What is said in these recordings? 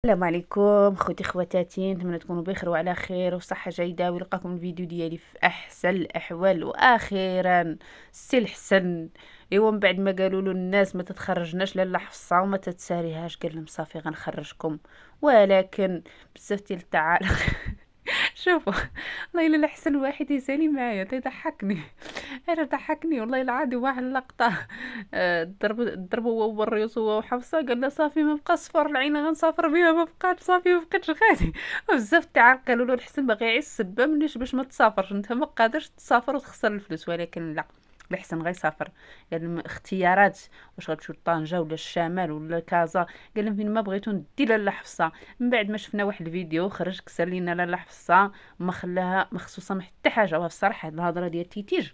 السلام عليكم خوتي خواتاتي، نتمنى تكونوا بخير وعلى خير وصحه جيده، ولقاكم الفيديو ديالي في احسن الاحوال. واخيرا السي الحسن، ايوا من بعد ما قالوا له الناس ما تتخرجناش لاله حفصه وما تتساريهاش، قال لهم صافي غنخرجكم. ولكن بزاف ديال التعالق شوفوا، والله الا احسن واحد يسالي معايا تيضحكني. انا ضحكني والله العظيم. واحد اللقطه ضرب هو والريوس هو وحفصه، قال له صافي ما بقى صفر العين غنسافر بها، ما بقات صافي ما بقيتش غادي. وبزاف تاع قالوا له الحسن باغي يعيش السبه منيش باش ما تسافرش، انت ما قادرش تسافر وتخسر الفلوس. ولكن لا، الحسن غيسافر. قال لهم اختيارات، واش غتمشيو لطنجة ولا الشمال ولا كازا؟ قال لهم فين ما بغيتو ندي لاله حفصه. من بعد ما شفنا واحد الفيديو خرج كسر لينا لاله حفصه، ما خلاها مخصوصه من حتى حاجه. وبصراحه هاد الهضره ديال تيتيج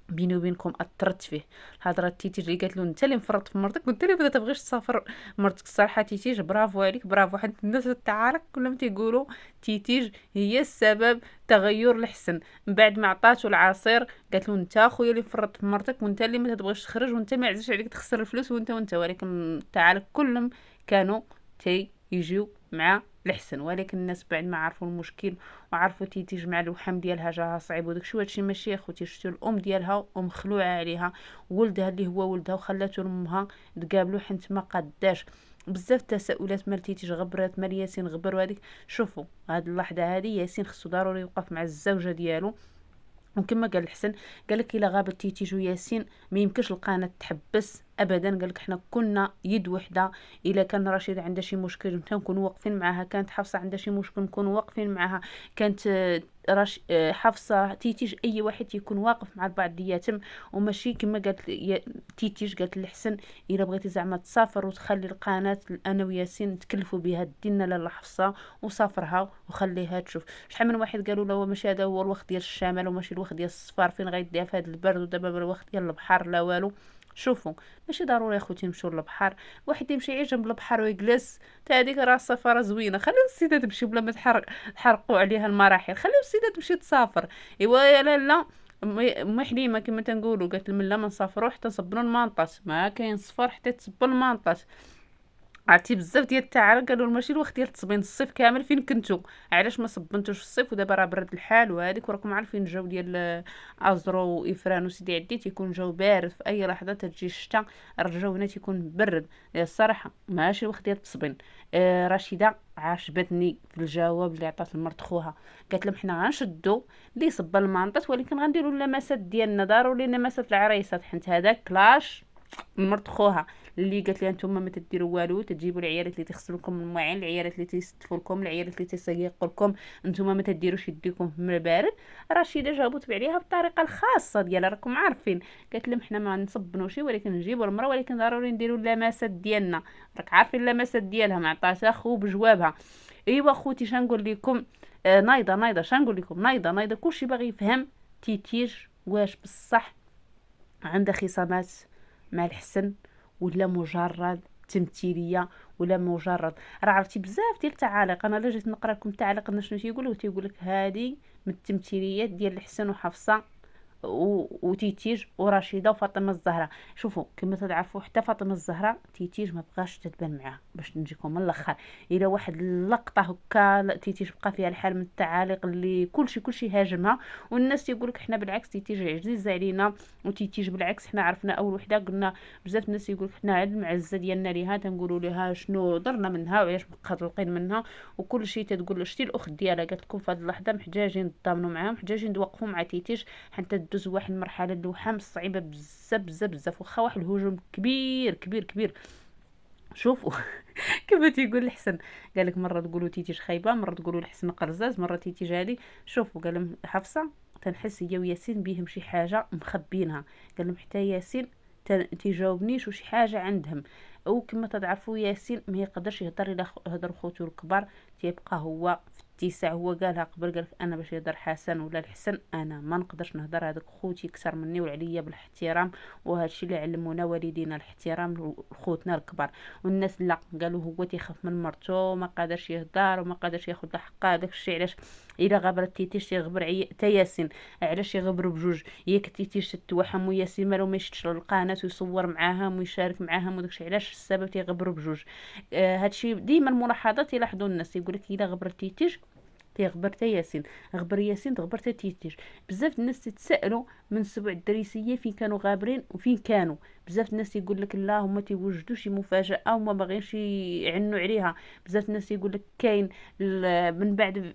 بيني وبينكم اثرت فيه. الهضره تيتيج اللي قالت له انت اللي مفرط في مرتك وانت اللي ما تبغيش تسافر مرتك. الصراحه تيتيج برافو عليك، برافو. حد الناس التعارك كلهم تيقولوا تيتيج هي السبب تغير الحسن. من بعد ما عطاتو العصير قالت له انت اخويا اللي فرط في مرتك وانت اللي ما تبغيش تخرج وانت ما عزيز عليك تخسر الفلوس وانت. ولكن التعارك كلهم كانوا يجيو مع الحسن. ولكن الناس بعد ما عرفوا المشكل وعرفوا تيتيج مع الوحم ديالها جاها صعيب وداكشي، وهادشي ماشي اخوتي. شفتو الام ديالها ومخلوعه عليها، ولدها اللي هو ولدها وخلاتو لامها تقابلو حيت ما قداش. بزاف تساؤلات مال تيتيج غبرات، مال ياسين غبر. وهذيك شوفوا هاد اللحظه هذه ياسين خصو ضروري يوقف مع الزوجه ديالو. وكما قال الحسن، قال لك الا غابت تيتيج وياسين ما يمكنش القناه تحبس ابدا. قال لك حنا كنا يد وحده. الا كان رشيد عندها شي مشكل نكونوا واقفين معاها، كانت حفصه عندها شي مشكل نكونوا واقفين معاها، كانت حفصه تيتيج اي واحد يكون واقف مع بعض دياتهم. وماشي كما قالت تيتيج قالت للحسن الا بغيتي زعما تسافر وتخلي القناه انا وياسين نتكلفوا بها دينا لاله حفصه وسافرها وخليها تشوف. شحال من واحد قالوا له ماشي هذا هو الوقت ديال الشمال وماشي الوقت ديال الصفار، فين غيديها في هذا البرد ودابا الوقت ديال البحر لا والو. شوفوا ماشي ضروري اخوتي نمشيو للبحر. واحد يمشي غير جنب البحر ويجلس، تا هذيك راه السفاره زوينه. خليو السيده تمشي بلا ما تحرقوا عليها المراحل. خليو السيده تمشي تسافر. ايوا يا لاله حليمه كما تنقولوا قالت لهم لا ما نسافروا حتى نصبروا المنطات، ما كاين صفر حتى تصبوا المنطات. عرفتي بزاف ديال التعارك قالوا ماشي الوقت ديال التصبين، الصيف كامل فين كنتو؟ علاش ما صبنتوش في الصيف ودابا راه برد الحال وهذيك؟ وراكم عارفين الجو ديال ازرو وافران وسيدي عدي تيكون جو بارد، في اي لحظه تجي الشتاء الجو هنا تيكون برد. الصراحه ماشي الوقت ديال التصبين. رشيده عجبتني في الجواب اللي عطات لمرت خوها. قالت لهم حنا غنشدو اللي صب المنطط، ولكن غنديروا اللمسات ديالنا ضروري، لمسات العريسات، حيت هذاك كلاش مرت خوها اللي قالت لها نتوما ما تديروا والو، تجيبوا العيالات اللي تغسلوا لكم المواعين، العيالات اللي تيستفوا لكم، العيالات اللي تيسيقوا لكم، نتوما ما تديروش يديكم في الماء بارد. رشيده جاوبت عليها بالطريقه الخاصه ديالها، راكم عارفين. قالت لهم حنا ما نصبنوش ولكن نجيبوا المراه، ولكن ضروري نديروا اللمسات ديالنا. راك عارفين اللمسات ديالها ما عطاتها خو بجوابها. ايوا خوتي شنقول لكم، نايضه شنقول لكم، نايضه كلشي باغي يفهم تيتيج واش بصح عندها خصامات مع الحسن ولا مجرد تمثيليه ولا مجرد. راه عرفتي بزاف ديال التعاليق، انا لا جيت نقرا لكم التعاليق شنو تيقول لك هذه من التمثيليات ديال الحسن وحفصه وتيتيج ورشيده وفاطمه الزهراء. شوفوا كما تعرفوا حتى فاطمه الزهراء تيتيج ما بقاش تتبان معاها. باش نجيكم من الاخر، الى واحد اللقطه هكا تيتيج بقى فيها الحال من التعاليق اللي كلشي هاجمها. والناس تيقول لك حنا بالعكس تيتيج عزيزه علينا، وتيتيج بالعكس حنا عرفنا اول وحده قلنا. بزاف الناس يقول لك حنا عاد المعزه ديالنا ليها تنقولوا لها شنو ضرنا منها وعلاش مقلقين منها وكل شيء. تتقول شتي الاخت ديالها قالت لكم في هذه اللحظه محتاجين نضامنوا معاهم، محتاجين نوقفوا مع تيتيج حتى دوز واحد المرحله اللوحه صعيبه بزاف واخا واحد الهجوم كبير. شوفوا كما تيقول الحسن، قال لك مره تقولوا تيتيج خايبه، مره تقولوا الحسن قرزاز، مره تيتيج هذه. شوفوا قال لهم حفصه تنحس هي وياسين بيهم شي حاجه مخبينها. قال لهم حتى ياسين تيجاوبنيش وشي حاجه عندهم. وكما تعرفوا ياسين ما يقدرش يهضر الا هضر خوتو الكبار، تيبقى هو في الاتساع. هو قالها قبل، قالك انا باش يهضر حسن ولا الحسن انا ما نقدرش نهضر، هذاك خوتي اكثر مني وعليا بالاحترام، وهذا الشيء اللي علمونا والدينا الاحترام لخوتنا الكبار. والناس لا، قالوا هو تيخاف من مرتو ما قادرش يهضر وما قادرش ياخذ حقه. داك الشيء علاش الا غبرت تيتيش تيغبر حتى ياسين. علاش يغبروا بجوج؟ ياك تيتيش تتوحم وياسين مالو ما يشدش للقناه ويصور معاهم ويشارك معاهم وداكشي. علاش السبب تيغبروا بجوج. هادشي ديما الملاحظات يلاحظوا الناس، يقول لك الا غبر تيتيج تيغبر تا ياسين، غبر ياسين تغبر تا تيتيج. بزاف الناس تتسائلوا من سبع الدريسيه فين كانوا غابرين وفين كانوا. بزاف الناس يقول لك لا هما تيوجدوا شي مفاجاه وما باغينش يعنوا عليها. بزاف الناس يقول لك كاين من بعد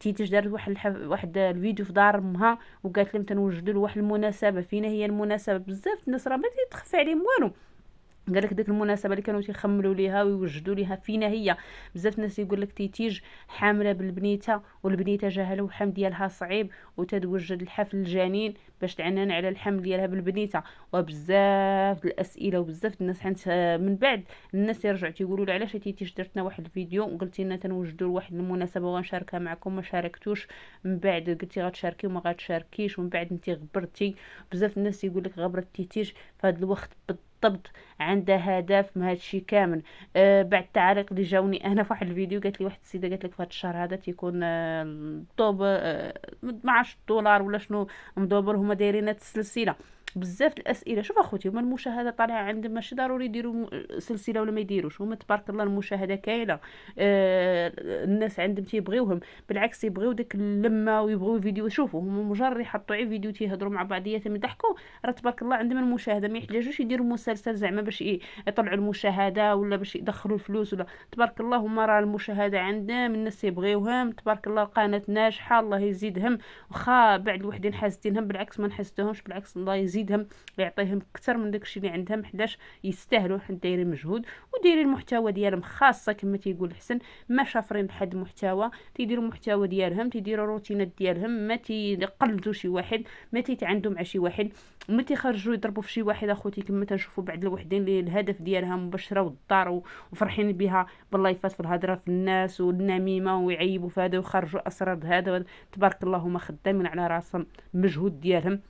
تيتيج دارت واحد الفيديو في دار امها وقالت لهم تنوجدوا لواحد المناسبه. فين هي المناسبه؟ بزاف الناس راه ما تيتخفى عليهم والو. قال لك ديك المناسبه اللي كانوا تيخملوا ليها ويوجدوا ليها فينا هي. بزاف الناس يقول لك تيتيج حامله بالبنيته والبنيته جاها الوحم ديالها صعيب وتتوجد الحفل الجنين باش تعنان على الحمل ديالها بالبنيته. وبزاف الاسئله وبزاف الناس حنت من بعد الناس يرجعوا تيقولوا لي علاش تيتيج درتنا واحد الفيديو وقلتي لنا تنوجدوا لواحد المناسبه وغنشاركها معكم ما شاركتوش. من بعد قلتي غتشاركي وما غتشاركيش ومن بعد انت غبرتي. بزاف الناس يقول لك غبرت تيتيج في هذا الوقت بالضبط عندها هدف من هادشي كامل. بعد التعاليق اللي جاوني انا في واحد الفيديو قالت لي واحد السيده قالت لك في هذا الشهر هذا تيكون الطوب ما عرفتش دولار ولا شنو مدوبر هما دايرين هاد السلسله. بزاف الاسئله. شوف اخوتي هما المشاهده طالعه عندهم ماشي ضروري يديروا سلسله ولا ما يديروش. هما تبارك الله المشاهده كاينه. الناس عندهم تيبغيوهم بالعكس يبغيو ديك اللمه ويبغيو فيديو. شوفوا هما مجرد يحطوا عي فيديو تيهضروا مع بعضياتهم يضحكوا راه تبارك الله عندهم المشاهده. ما يحتاجوش يديروا مسلسل زعما باش يطلعوا المشاهده ولا باش يدخلوا الفلوس ولا. تبارك الله هما راه المشاهده عندهم الناس يبغيوهم. تبارك الله القناه ناجحه الله يزيدهم. واخا بعد الوحدين حاسدينهم بالعكس ما نحسدهمش بالعكس الله يزيدهم ويعطيهم اكثر من داكشي اللي عندهم حداش يستاهلوا حيت دايرين مجهود ودايرين المحتوى ديالهم خاصه كما تيقول حسن. ما شافرين بحد المحتوى تيديروا المحتوى ديالهم تيديروا روتينات ديالهم ما تيقلدوا شي واحد ما تيتعندوا مع شي واحد ما تيخرجوا يضربوا في شي واحد اخوتي كما تنشوفوا بعد الوحدين اللي الهدف ديالها مبشره والدار وفرحين بها باللايفات في الهضره في الناس والنميمه ويعيبوا في هذا ويخرجوا اسرار هذا. تبارك الله هما خدامين على راسهم المجهود ديالهم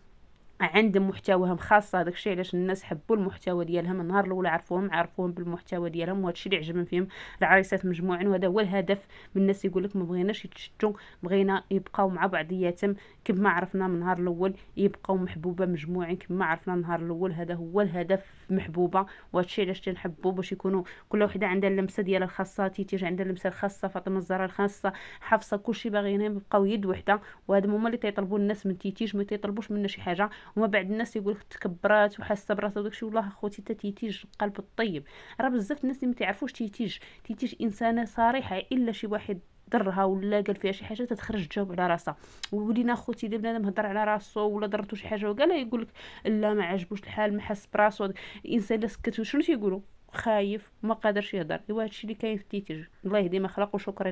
عندهم محتواهم خاصه. داكشي علاش الناس حبوا المحتوى ديالهم النهار الاول عرفوهم بالمحتوى ديالهم وهادشي اللي عجبهم فيهم العريسات مجموعين. وهذا هو الهدف من الناس يقول لك ما بغيناش يتشتوا بغينا يبقاو مع بعضياتهم كما عرفنا من النهار الاول يبقاو محبوبه مجموعين كما عرفنا النهار الاول. هذا هو الهدف محبوبه وهادشي علاش تنحبوا باش يكونوا كل وحده عندها اللمسه ديالها الخاصه. تيتيج عندها اللمسه الخاصه فاطمه الزهراء الخاصه حفصه كلشي باغيينهم يبقاو يد وحده. وهذا هما اللي تيطلبوا الناس من تيتيج ما تيطلبوش منا شي حاجه. وما بعد الناس يقول لك تكبرات وحاسه براسها وداكشي. والله اخوتي حتى تيتيج القلب الطيب. راه بزاف الناس اللي ما تعرفوش تيتيج انسانه صريحه الا شي واحد ضرها ولا قال فيها شي حاجه تتخرج تجاوب على راسها. ولينا اخوتي الا بنادم هضر على راسو ولا ضرتو شي حاجه وقالها يقول لك لا ما عجبوش الحال ما حس براسو. الانسان الا سكت شنو تيقولوا خايف ما قادرش يهضر. ايوا هادشي اللي كاين في تيتيج الله يهدي ما خلق. وشكرا.